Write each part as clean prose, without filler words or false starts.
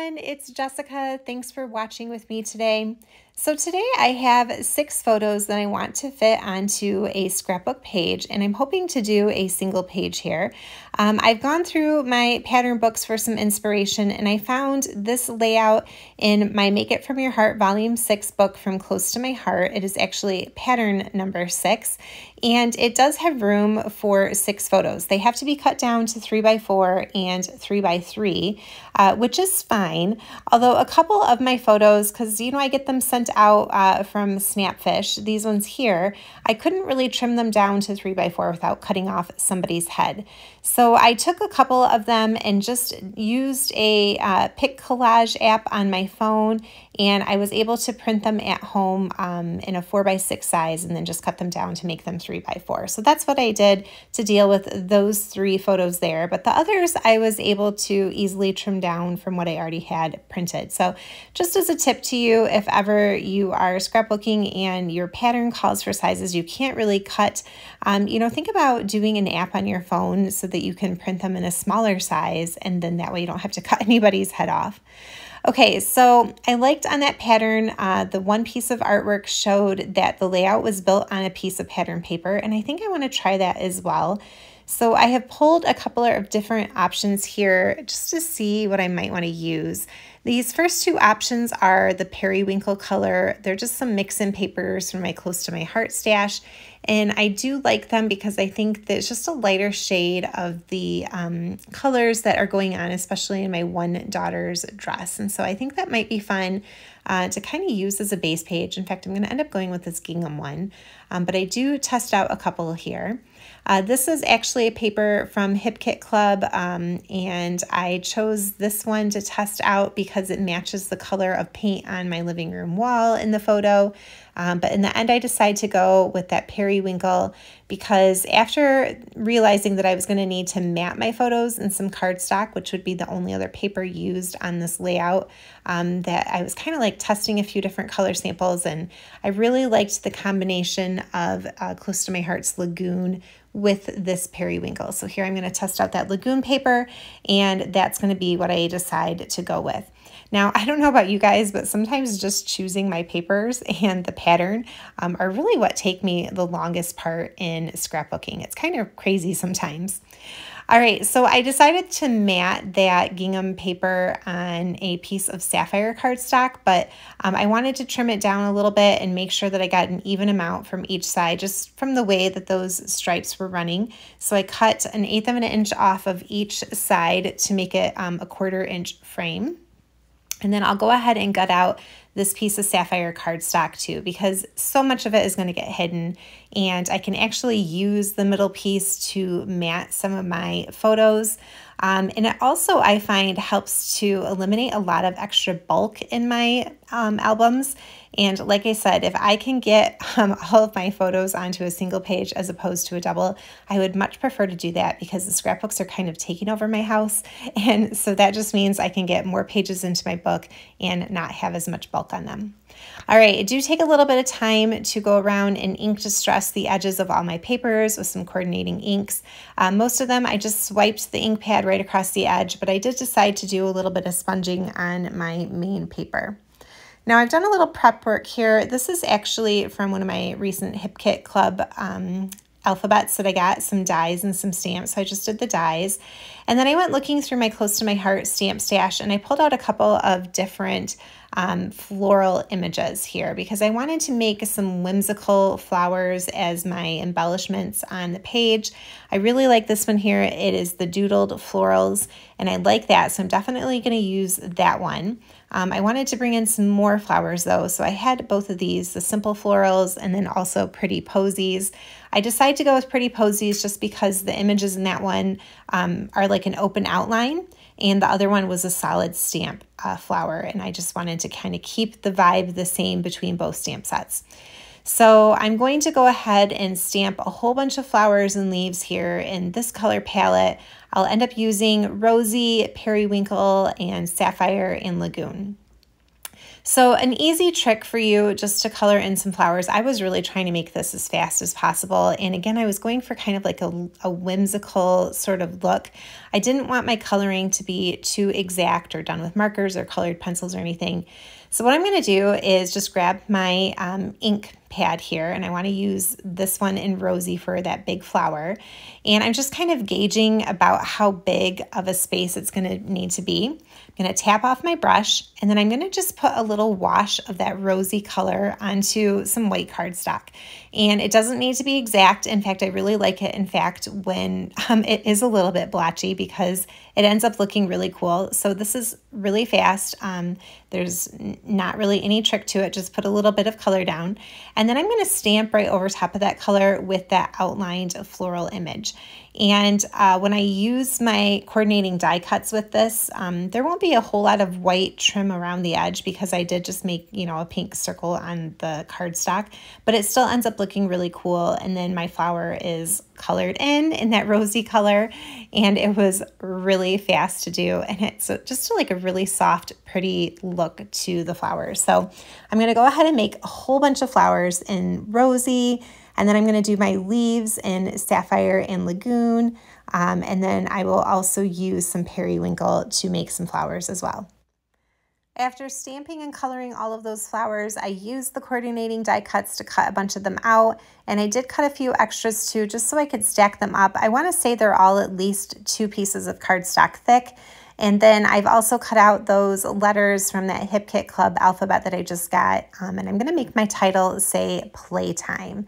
everyone, it's Jessica. Thanks for watching with me today. So today I have 6 photos that I want to fit onto a scrapbook page, and I'm hoping to do a single page here. I've gone through my pattern books for some inspiration, and I found this layout in my Make It From Your Heart Volume 6 book, From Close to My Heart. It is actually pattern number 6, and it does have room for 6 photos. They have to be cut down to 3x4 and 3x3, which is fine. Although a couple of my photos, because I get them sent out from Snapfish, these ones here, I couldn't really trim them down to 3x4 without cutting off somebody's head. So I took a couple of them and just used a Pick Collage app on my phone, and I was able to print them at home in a 4x6 size and then just cut them down to make them 3x4. So that's what I did to deal with those 3 photos there. But the others I was able to easily trim down from what I already had printed. So just as a tip to you, if ever you are scrapbooking and your pattern calls for sizes you can't really cut, think about doing an app on your phone so that you can print them in a smaller size, and then that way you don't have to cut anybody's head off. Okay, so I liked on that pattern, the one piece of artwork showed that the layout was built on a piece of pattern paper, and I think I want to try that as well. So I have pulled a couple of different options here just to see what I might want to use. These first 2 options are the Periwinkle color. They're just some mix-in papers from my Close to My Heart stash, and I do like them because I think that it's just a lighter shade of the colors that are going on, especially in my one daughter's dress. And so I think that might be fun to kind of use as a base page. In fact, I'm going to end up going with this gingham one, but I do test out a couple here. This is actually a paper from Hip Kit Club, and I chose this one to test out because it matches the color of paint on my living room wall in the photo. But in the end, I decided to go with that Periwinkle because after realizing that I was going to need to mat my photos in some cardstock, which would be the only other paper used on this layout, that I was kind of like testing a few different color samples, and I really liked the combination of Close to My Heart's Lagoon with this Periwinkle. So here I'm going to test out that Lagoon paper, and that's going to be what I decide to go with. Now, I don't know about you guys, but sometimes just choosing my papers and the pattern are really what take me the longest part in scrapbooking. It's kind of crazy sometimes. All right, so I decided to mat that gingham paper on a piece of Sapphire cardstock, but I wanted to trim it down a little bit and make sure that I got an even amount from each side, just from the way that those stripes were running. So I cut 1/8 of an inch off of each side to make it a 1/4 inch frame. And then I'll go ahead and gut out this piece of Sapphire cardstock too, because so much of it is going to get hidden, and I can actually use the middle piece to mat some of my photos. And it also, I find, helps to eliminate a lot of extra bulk in my albums. And like I said, if I can get all of my photos onto a single page as opposed to a double, I would much prefer to do that because the scrapbooks are kind of taking over my house. And so that just means I can get more pages into my book and not have as much bulk on them. All right, it do take a little bit of time to go around and ink distress the edges of all my papers with some coordinating inks. Most of them I just swiped the ink pad right across the edge, but I did decide to do a little bit of sponging on my main paper. Now I've done a little prep work here. This is actually from one of my recent Hip Kit Club alphabets that I got, some dies and some stamps. So I just did the dies. And then I went looking through my Close to My Heart stamp stash, and I pulled out a couple of different floral images here because I wanted to make some whimsical flowers as my embellishments on the page. I really like this one here. It is the Doodled Florals, and I like that, so I'm definitely going to use that one. I wanted to bring in some more flowers though, so I had both of these, the Simple Florals and then also Pretty Posies. I decided to go with Pretty Posies just because the images in that one are like an open outline, and the other one was a solid stamp flower, and I just wanted to kind of keep the vibe the same between both stamp sets. So I'm going to go ahead and stamp a whole bunch of flowers and leaves here in this color palette. I'll end up using Rosie, Periwinkle, and Sapphire and Lagoon. So an easy trick for you just to color in some flowers. I was really trying to make this as fast as possible. And again, I was going for kind of like a whimsical sort of look. I didn't want my coloring to be too exact or done with markers or colored pencils or anything. So what I'm going to do is just grab my ink pad here, and I want to use this one in Rosie for that big flower. And I'm just kind of gauging about how big of a space it's going to need to be. I'm going to tap off my brush, and then I'm going to just put a little wash of that rosy color onto some white cardstock. And it doesn't need to be exact. In fact, I really like it, in fact, when it is a little bit blotchy, because it ends up looking really cool. So this is really fast. There's not really any trick to it. Just put a little bit of color down. And then I'm going to stamp right over top of that color with that outlined floral image. And when I use my coordinating die cuts with this, there won't be a whole lot of white trim around the edge, because I did just make, you know, a pink circle on the cardstock, but it still ends up looking really cool. And then my flower is colored in that rosy color, and it was really fast to do. And it's just like a really soft, pretty look to the flowers. So I'm going to go ahead and make a whole bunch of flowers in Rosie. And then I'm going to do my leaves in Sapphire and Lagoon. And then I will also use some Periwinkle to make some flowers as well. After stamping and coloring all of those flowers, I used the coordinating die cuts to cut a bunch of them out. And I did cut a few extras too, just so I could stack them up. I want to say they're all at least 2 pieces of cardstock thick. And then I've also cut out those letters from that Hip Kit Club alphabet that I just got. And I'm going to make my title say Playtime.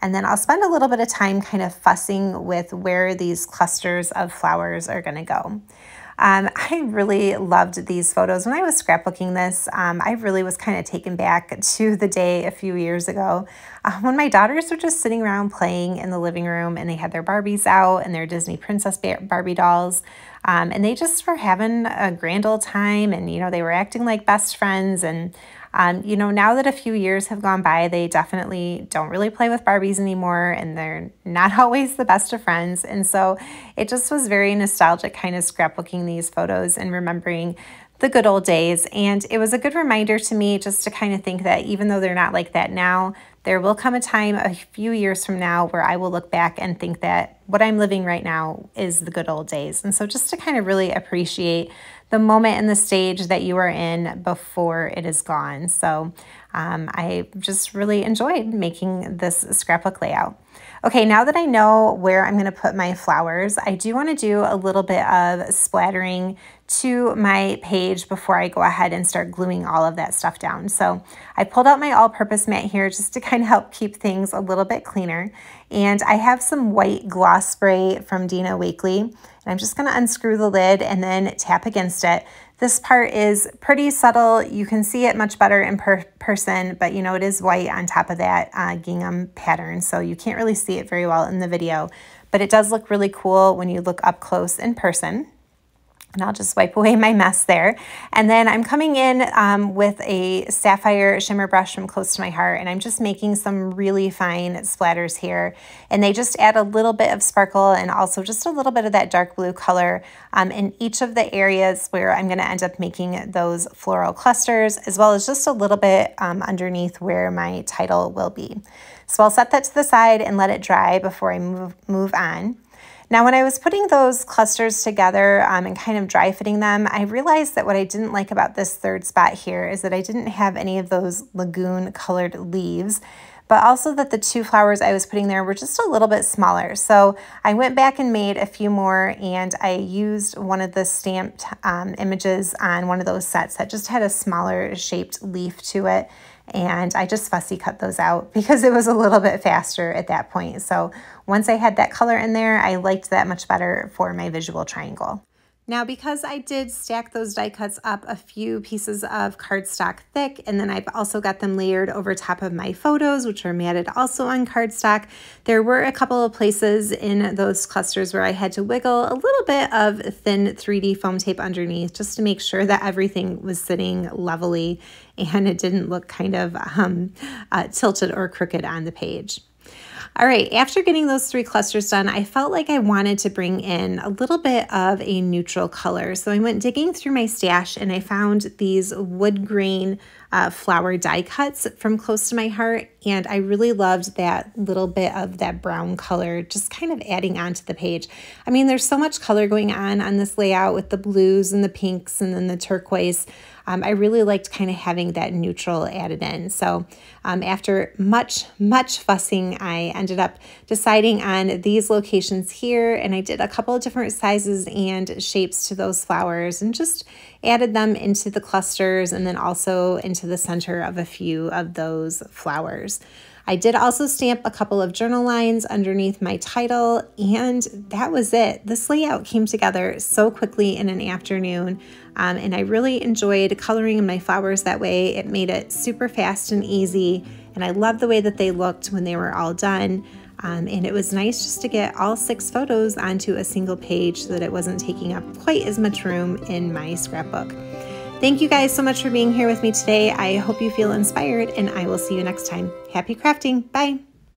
And then I'll spend a little bit of time kind of fussing with where these clusters of flowers are going to go. I really loved these photos. When I was scrapbooking this, I really was kind of taken back to the day a few years ago when my daughters were just sitting around playing in the living room, and they had their Barbies out and their Disney Princess Barbie dolls. And they just were having a grand old time, and, you know, they were acting like best friends. And you know, now that a few years have gone by, they definitely don't really play with Barbies anymore, and they're not always the best of friends. And so it just was very nostalgic, kind of scrapbooking these photos and remembering the good old days. And it was a good reminder to me just to kind of think that even though they're not like that now, there will come a time a few years from now where I will look back and think that what I'm living right now is the good old days. And so just to kind of really appreciate the moment and the stage that you are in before it is gone. So I just really enjoyed making this scrapbook layout. Okay, now that I know where I'm going to put my flowers, I do want to do a little bit of splattering to my page before I go ahead and start gluing all of that stuff down. So I pulled out my all-purpose mat here just to kind of help keep things a little bit cleaner. And I have some white gloss spray from Dina Wakley. And I'm just going to unscrew the lid and then tap against it. This part is pretty subtle. You can see it much better in person, but you know, it is white on top of that gingham pattern, so you can't really see it very well in the video, but it does look really cool when you look up close in person. And I'll just wipe away my mess there. And then I'm coming in with a Sapphire shimmer brush from Close to My Heart, and I'm just making some really fine splatters here. And they just add a little bit of sparkle and also just a little bit of that dark blue color in each of the areas where I'm gonna end up making those floral clusters, as well as just a little bit underneath where my title will be. So I'll set that to the side and let it dry before I move on. Now, when I was putting those clusters together and kind of dry fitting them, I realized that what I didn't like about this third spot here is that I didn't have any of those Lagoon colored leaves, but also that the 2 flowers I was putting there were just a little bit smaller. So I went back and made a few more, and I used one of the stamped images on one of those sets that just had a smaller shaped leaf to it. And I just fussy cut those out because it was a little bit faster at that point. So once I had that color in there, I liked that much better for my visual triangle. Now, because I did stack those die cuts up a few pieces of cardstock thick, and then I've also got them layered over top of my photos, which are matted also on cardstock, there were a couple of places in those clusters where I had to wiggle a little bit of thin 3D foam tape underneath just to make sure that everything was sitting levelly and it didn't look kind of tilted or crooked on the page. All right, after getting those 3 clusters done, I felt like I wanted to bring in a little bit of a neutral color. So I went digging through my stash and I found these wood grain flower die cuts from Close to My Heart, and I really loved that little bit of that brown color just kind of adding onto the page. I mean, there's so much color going on this layout with the blues and the pinks and then the turquoise. I really liked kind of having that neutral added in. So after much fussing, I ended up deciding on these locations here, and I did a couple of different sizes and shapes to those flowers and just added them into the clusters and then also into the center of a few of those flowers. I did also stamp a couple of journal lines underneath my title, and that was it. This layout came together so quickly in an afternoon, and I really enjoyed coloring my flowers that way. It made it super fast and easy, and I loved the way that they looked when they were all done. And it was nice just to get all 6 photos onto a single page so that it wasn't taking up quite as much room in my scrapbook. Thank you guys so much for being here with me today. I hope you feel inspired, and I will see you next time. Happy crafting. Bye.